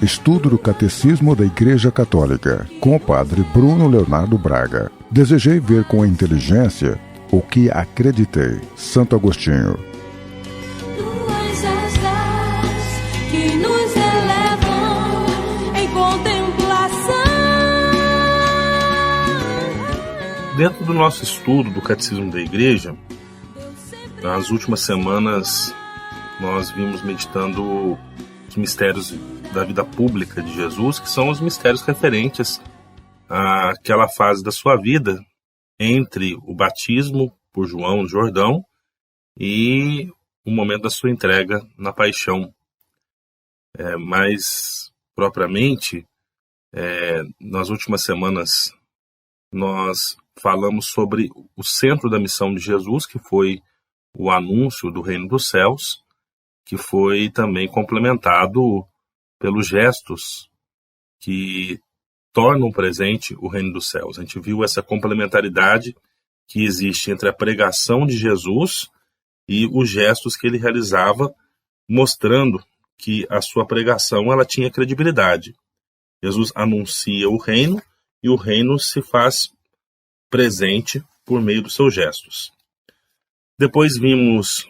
Estudo do Catecismo da Igreja Católica, com o Padre Bruno Leonardo Braga. Desejei ver com a inteligência o que acreditei. Santo Agostinho. Tuas asas que nos elevam em contemplação. Dentro do nosso estudo do Catecismo da Igreja, nas últimas semanas nós vimos meditando os mistérios da vida pública de Jesus, que são os mistérios referentes àquela fase da sua vida entre o batismo por João no Jordão e o momento da sua entrega na paixão. Mais propriamente, nas últimas semanas nós falamos sobre o centro da missão de Jesus, que foi o anúncio do reino dos céus, que foi também complementado pelos gestos que tornam presente o reino dos céus. A gente viu essa complementaridade que existe entre a pregação de Jesus e os gestos que ele realizava, mostrando que a sua pregação ela tinha credibilidade. Jesus anuncia o reino e o reino se faz presente por meio dos seus gestos. Depois vimos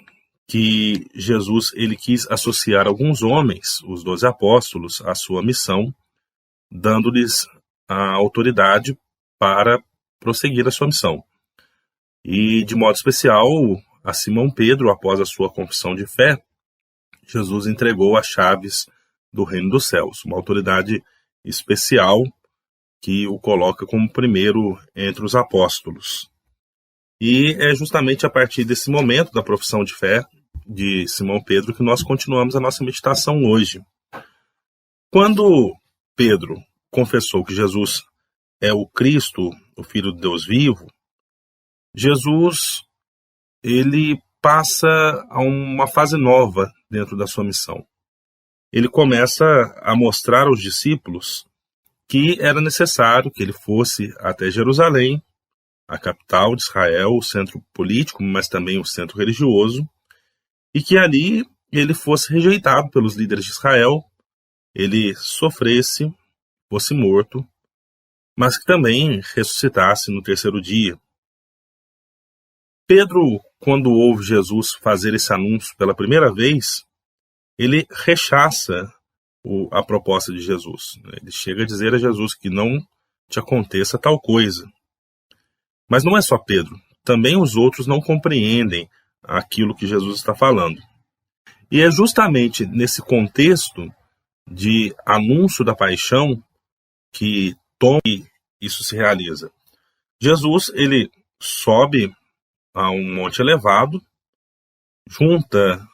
que Jesus ele quis associar alguns homens, os 12 apóstolos, à sua missão, dando-lhes a autoridade para prosseguir a sua missão. E, de modo especial, a Simão Pedro, após a sua confissão de fé, Jesus entregou as chaves do reino dos céus, uma autoridade especial que o coloca como primeiro entre os apóstolos. E é justamente a partir desse momento da profissão de fé de Simão Pedro que nós continuamos a nossa meditação hoje. Quando Pedro confessou que Jesus é o Cristo, o Filho de Deus vivo, Jesus ele passa a uma fase nova dentro da sua missão. Ele começa a mostrar aos discípulos que era necessário que ele fosse até Jerusalém, a capital de Israel, o centro político, mas também o centro religioso, e que ali ele fosse rejeitado pelos líderes de Israel, ele sofresse, fosse morto, mas que também ressuscitasse no terceiro dia. Pedro, quando ouve Jesus fazer esse anúncio pela primeira vez, ele rechaça a proposta de Jesus. Ele chega a dizer a Jesus que não te aconteça tal coisa. Mas não é só Pedro, também os outros não compreendem aquilo que Jesus está falando. E é justamente nesse contexto de anúncio da paixão que isso se realiza. Jesus, ele sobe a um monte elevado, junta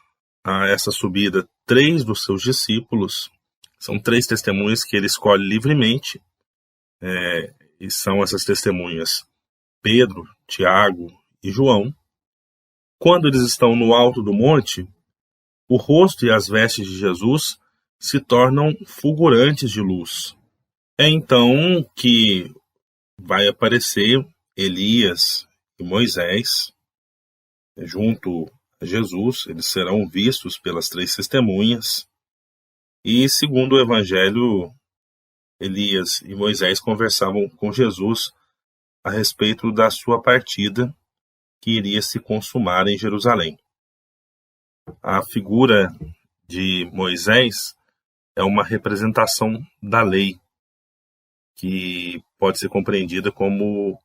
a essa subida 3 dos seus discípulos, são 3 testemunhas que ele escolhe livremente, e são essas testemunhas Pedro, Tiago e João. Quando eles estão no alto do monte, o rosto e as vestes de Jesus se tornam fulgurantes de luz. É então que vai aparecer Elias e Moisés junto a Jesus. Eles serão vistos pelas 3 testemunhas. E, segundo o Evangelho, Elias e Moisés conversavam com Jesus a respeito da sua partida que iria se consumar em Jerusalém. A figura de Moisés é uma representação da lei, que pode ser compreendida como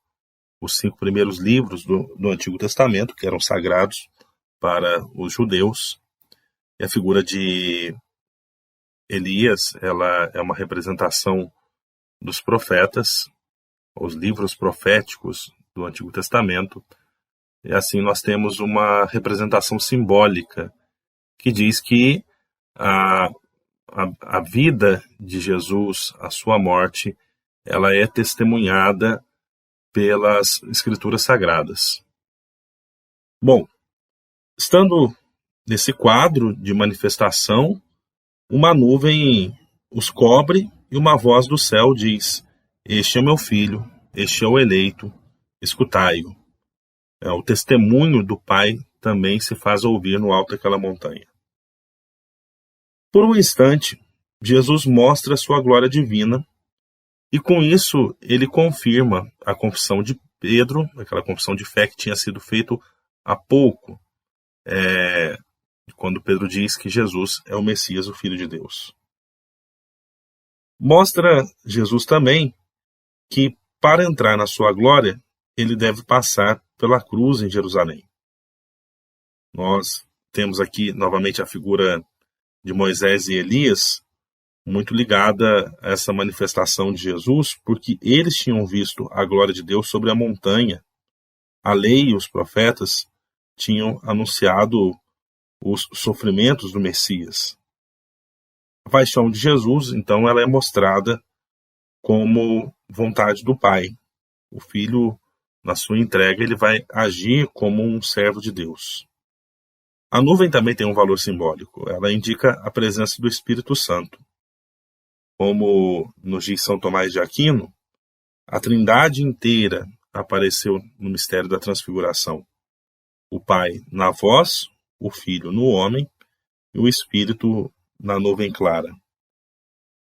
os 5 primeiros livros do Antigo Testamento, que eram sagrados para os judeus. E a figura de Elias, ela é uma representação dos profetas, os livros proféticos do Antigo Testamento. E assim nós temos uma representação simbólica que diz que a vida de Jesus, a sua morte, ela é testemunhada pelas Escrituras Sagradas. Bom, estando nesse quadro de manifestação, uma nuvem os cobre e uma voz do céu diz: "Este é meu filho, este é o eleito, escutai-o." O testemunho do Pai também se faz ouvir no alto daquela montanha. Por um instante, Jesus mostra a sua glória divina e com isso ele confirma a confissão de Pedro, aquela confissão de fé que tinha sido feita há pouco, quando Pedro diz que Jesus é o Messias, o Filho de Deus. Mostra Jesus também que para entrar na sua glória, ele deve passar pela cruz em Jerusalém. Nós temos aqui novamente a figura de Moisés e Elias, muito ligada a essa manifestação de Jesus, porque eles tinham visto a glória de Deus sobre a montanha. A lei e os profetas tinham anunciado os sofrimentos do Messias. A paixão de Jesus, então, ela é mostrada como vontade do Pai. O Filho, na sua entrega, ele vai agir como um servo de Deus. A nuvem também tem um valor simbólico. Ela indica a presença do Espírito Santo. Como nos diz São Tomás de Aquino, a Trindade inteira apareceu no mistério da transfiguração. O Pai na voz, o Filho no homem e o Espírito na nuvem clara.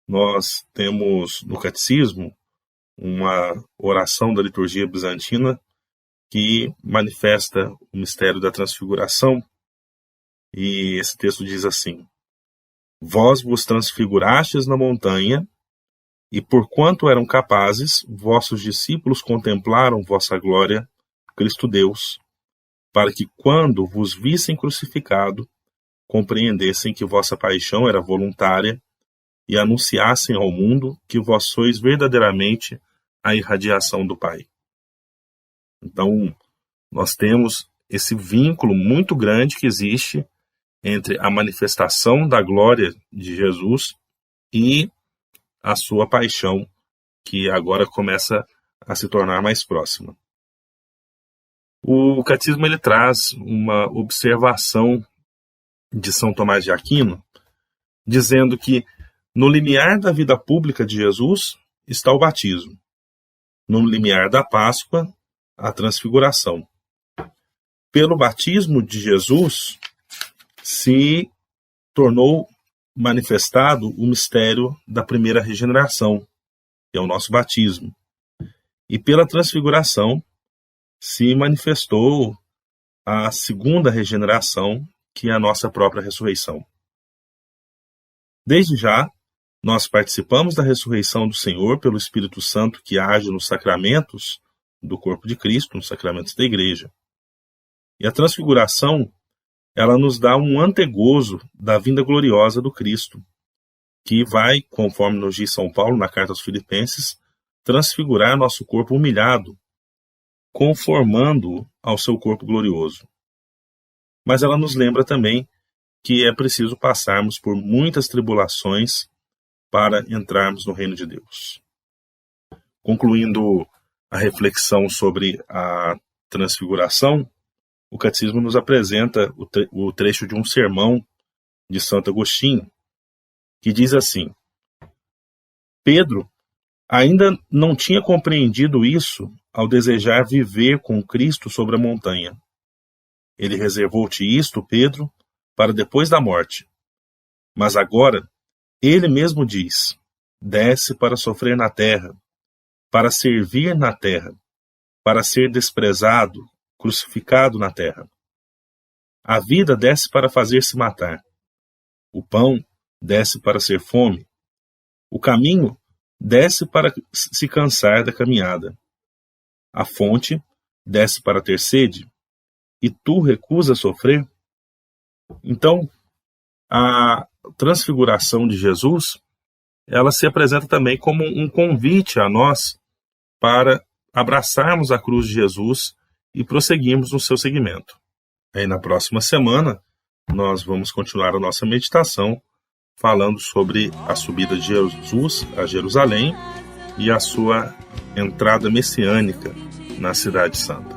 Nós temos no Catecismo uma oração da liturgia bizantina que manifesta o mistério da transfiguração, e esse texto diz assim: Vós vos transfigurastes na montanha, e porquanto eram capazes, vossos discípulos contemplaram vossa glória, Cristo Deus, para que quando vos vissem crucificado, compreendessem que vossa paixão era voluntária e anunciassem ao mundo que vós sois verdadeiramente a irradiação do Pai. Então, nós temos esse vínculo muito grande que existe entre a manifestação da glória de Jesus e a sua paixão, que agora começa a se tornar mais próxima. O Catecismo ele traz uma observação de São Tomás de Aquino, dizendo que no limiar da vida pública de Jesus está o batismo. No limiar da Páscoa, a transfiguração. Pelo batismo de Jesus, se tornou manifestado o mistério da primeira regeneração, que é o nosso batismo. E pela transfiguração, se manifestou a segunda regeneração, que é a nossa própria ressurreição. Desde já, nós participamos da ressurreição do Senhor pelo Espírito Santo que age nos sacramentos do corpo de Cristo, nos sacramentos da Igreja. E a transfiguração, ela nos dá um antegozo da vinda gloriosa do Cristo, que vai, conforme nos diz São Paulo na carta aos Filipenses, transfigurar nosso corpo humilhado, conformando-o ao seu corpo glorioso. Mas ela nos lembra também que é preciso passarmos por muitas tribulações para entrarmos no reino de Deus. Concluindo a reflexão sobre a transfiguração, o Catecismo nos apresenta o trecho de um sermão de Santo Agostinho, que diz assim: Pedro ainda não tinha compreendido isso ao desejar viver com Cristo sobre a montanha. Ele reservou-te isto, Pedro, para depois da morte. Mas agora, ele mesmo diz: desce para sofrer na terra, para servir na terra, para ser desprezado, crucificado na terra. A vida desce para fazer-se matar. O pão desce para ser fome. O caminho desce para se cansar da caminhada. A fonte desce para ter sede. E tu recusas sofrer? Então, a transfiguração de Jesus, ela se apresenta também como um convite a nós para abraçarmos a cruz de Jesus e prosseguirmos no seu seguimento. Aí na próxima semana, nós vamos continuar a nossa meditação falando sobre a subida de Jesus a Jerusalém e a sua entrada messiânica na Cidade Santa.